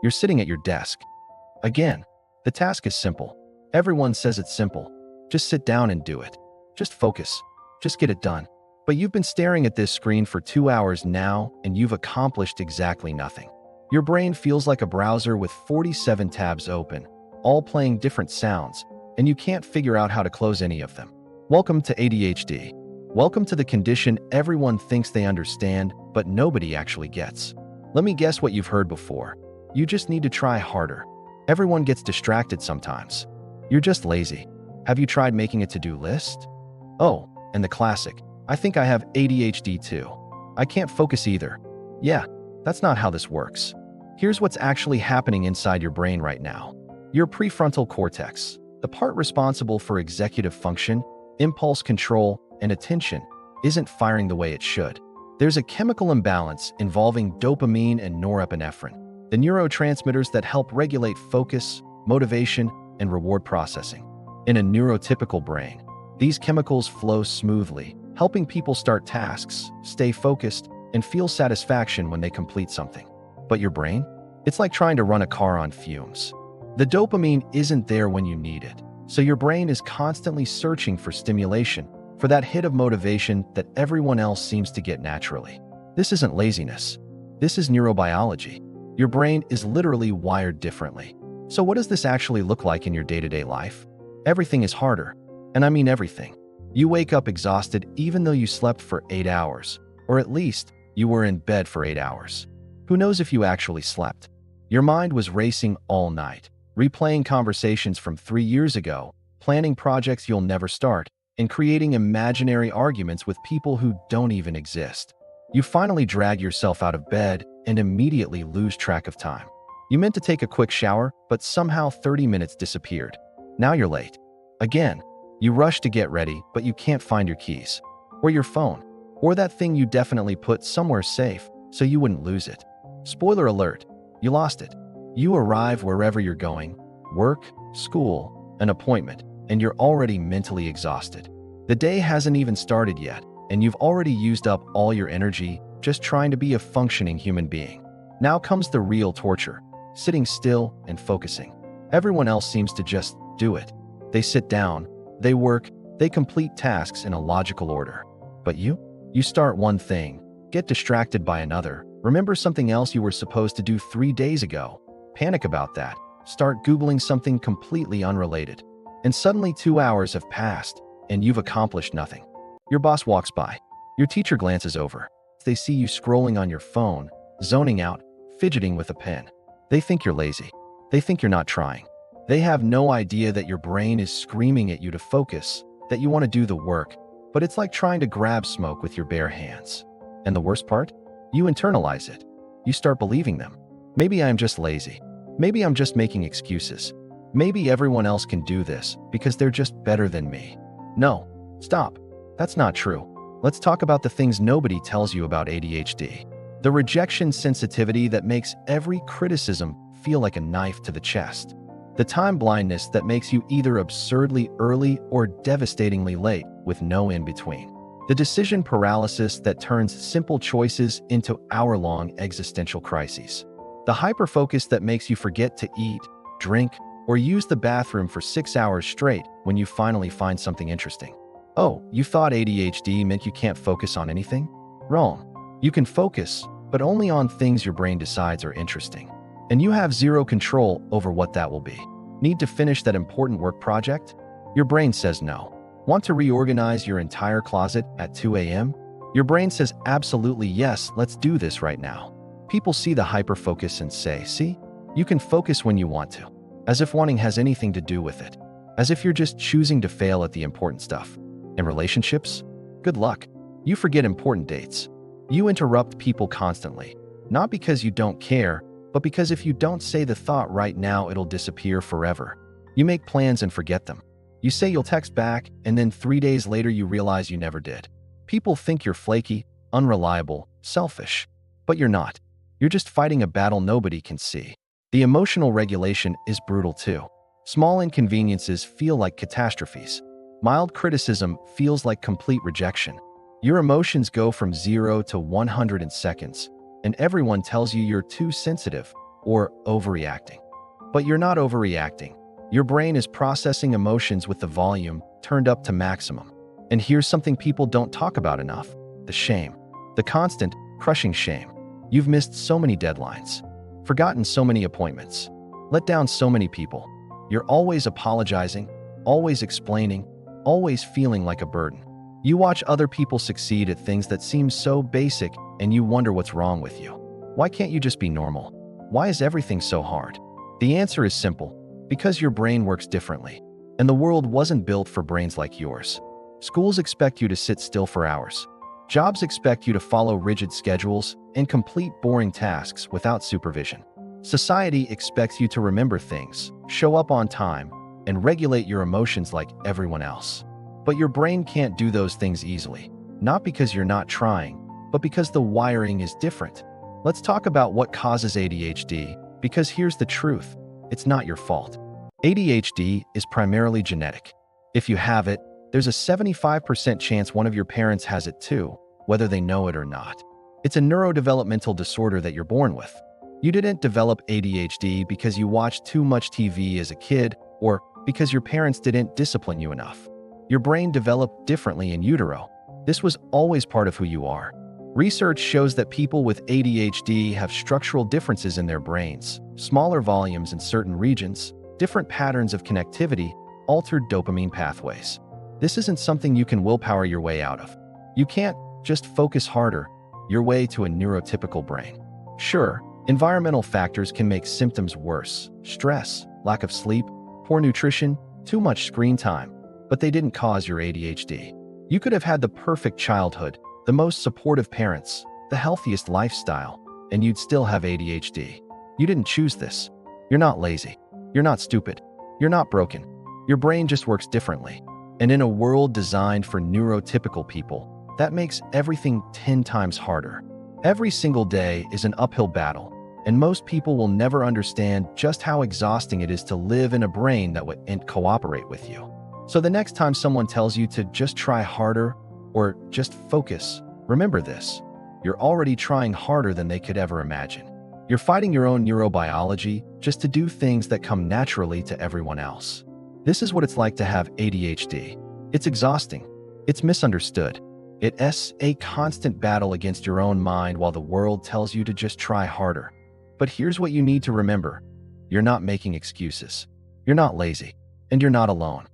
You're sitting at your desk. Again, the task is simple. Everyone says it's simple. Just sit down and do it. Just focus. Just get it done. But you've been staring at this screen for 2 hours now, and you've accomplished exactly nothing. Your brain feels like a browser with 47 tabs open, all playing different sounds, and you can't figure out how to close any of them. Welcome to ADHD. Welcome to the condition everyone thinks they understand, but nobody actually gets. Let me guess what you've heard before. You just need to try harder. Everyone gets distracted sometimes. You're just lazy. Have you tried making a to-do list? Oh, and the classic. I think I have ADHD too. I can't focus either. Yeah, that's not how this works. Here's what's actually happening inside your brain right now. Your prefrontal cortex, the part responsible for executive function, impulse control, and attention, isn't firing the way it should. There's a chemical imbalance involving dopamine and norepinephrine, the neurotransmitters that help regulate focus, motivation, and reward processing. In a neurotypical brain, these chemicals flow smoothly, helping people start tasks, stay focused, and feel satisfaction when they complete something. But your brain? It's like trying to run a car on fumes. The dopamine isn't there when you need it, so your brain is constantly searching for stimulation, for that hit of motivation that everyone else seems to get naturally. This isn't laziness. This is neurobiology. Your brain is literally wired differently. So what does this actually look like in your day-to-day life? Everything is harder. And I mean everything. You wake up exhausted even though you slept for 8 hours, or at least you were in bed for 8 hours. Who knows if you actually slept? Your mind was racing all night, replaying conversations from 3 years ago, planning projects you'll never start, and creating imaginary arguments with people who don't even exist. You finally drag yourself out of bed and immediately lose track of time. You meant to take a quick shower, but somehow 30 minutes disappeared. Now you're late. Again. You rush to get ready, but you can't find your keys, or your phone, or that thing you definitely put somewhere safe so you wouldn't lose it. Spoiler alert, you lost it. You arrive wherever you're going, work, school, an appointment, and you're already mentally exhausted. The day hasn't even started yet, and you've already used up all your energy just trying to be a functioning human being. Now comes the real torture, sitting still and focusing. Everyone else seems to just do it. They sit down, they work, they complete tasks in a logical order. But you start one thing, get distracted by another, remember something else you were supposed to do 3 days ago, panic about that, start Googling something completely unrelated. And suddenly 2 hours have passed, and you've accomplished nothing. Your boss walks by. Your teacher glances over. They see you scrolling on your phone, zoning out, fidgeting with a pen. They think you're lazy. They think you're not trying. They have no idea that your brain is screaming at you to focus, that you want to do the work, but it's like trying to grab smoke with your bare hands. And the worst part? You internalize it. You start believing them. Maybe I'm just lazy. Maybe I'm just making excuses. Maybe everyone else can do this because they're just better than me. No, stop. That's not true. Let's talk about the things nobody tells you about ADHD. The rejection sensitivity that makes every criticism feel like a knife to the chest. The time blindness that makes you either absurdly early or devastatingly late with no in-between. The decision paralysis that turns simple choices into hour-long existential crises. The hyperfocus that makes you forget to eat, drink, or use the bathroom for 6 hours straight when you finally find something interesting. Oh, you thought ADHD meant you can't focus on anything? Wrong. You can focus, but only on things your brain decides are interesting. And you have zero control over what that will be. Need to finish that important work project? Your brain says no. Want to reorganize your entire closet at 2 a.m.? Your brain says absolutely yes, let's do this right now. People see the hyperfocus and say, see, you can focus when you want to. As if wanting has anything to do with it. As if you're just choosing to fail at the important stuff. In relationships? Good luck. You forget important dates. You interrupt people constantly. Not because you don't care, but because if you don't say the thought right now, it'll disappear forever. You make plans and forget them. You say you'll text back, and then 3 days later you realize you never did. People think you're flaky, unreliable, selfish. But you're not. You're just fighting a battle nobody can see. The emotional regulation is brutal too. Small inconveniences feel like catastrophes. Mild criticism feels like complete rejection. Your emotions go from 0 to 100 in seconds, and everyone tells you you're too sensitive, or overreacting. But you're not overreacting. Your brain is processing emotions with the volume turned up to maximum. And here's something people don't talk about enough: the shame. The constant, crushing shame. You've missed so many deadlines, forgotten so many appointments, let down so many people. You're always apologizing, always explaining, always feeling like a burden. You watch other people succeed at things that seem so basic, and you wonder what's wrong with you. Why can't you just be normal? Why is everything so hard? The answer is simple: because your brain works differently, and the world wasn't built for brains like yours. Schools expect you to sit still for hours. Jobs expect you to follow rigid schedules and complete boring tasks without supervision. Society expects you to remember things, show up on time, and regulate your emotions like everyone else. But your brain can't do those things easily, not because you're not trying, but because the wiring is different. Let's talk about what causes ADHD, because here's the truth: it's not your fault. ADHD is primarily genetic. If you have it, there's a 75% chance one of your parents has it too, whether they know it or not. It's a neurodevelopmental disorder that you're born with. You didn't develop ADHD because you watched too much TV as a kid or because your parents didn't discipline you enough. Your brain developed differently in utero. This was always part of who you are. Research shows that people with ADHD have structural differences in their brains, smaller volumes in certain regions, different patterns of connectivity, altered dopamine pathways. This isn't something you can willpower your way out of. You can't just focus harder your way to a neurotypical brain. Sure, environmental factors can make symptoms worse: stress, lack of sleep, poor nutrition, too much screen time, but they didn't cause your ADHD. You could have had the perfect childhood, the most supportive parents, the healthiest lifestyle, and you'd still have ADHD. You didn't choose this. You're not lazy. You're not stupid. You're not broken. Your brain just works differently. And in a world designed for neurotypical people, that makes everything 10 times harder. Every single day is an uphill battle, and most people will never understand just how exhausting it is to live in a brain that wouldn't cooperate with you. So the next time someone tells you to just try harder or just focus, remember this: you're already trying harder than they could ever imagine. You're fighting your own neurobiology just to do things that come naturally to everyone else. This is what it's like to have ADHD. It's exhausting. It's misunderstood. It's a constant battle against your own mind while the world tells you to just try harder. But here's what you need to remember: you're not making excuses. You're not lazy. And you're not alone.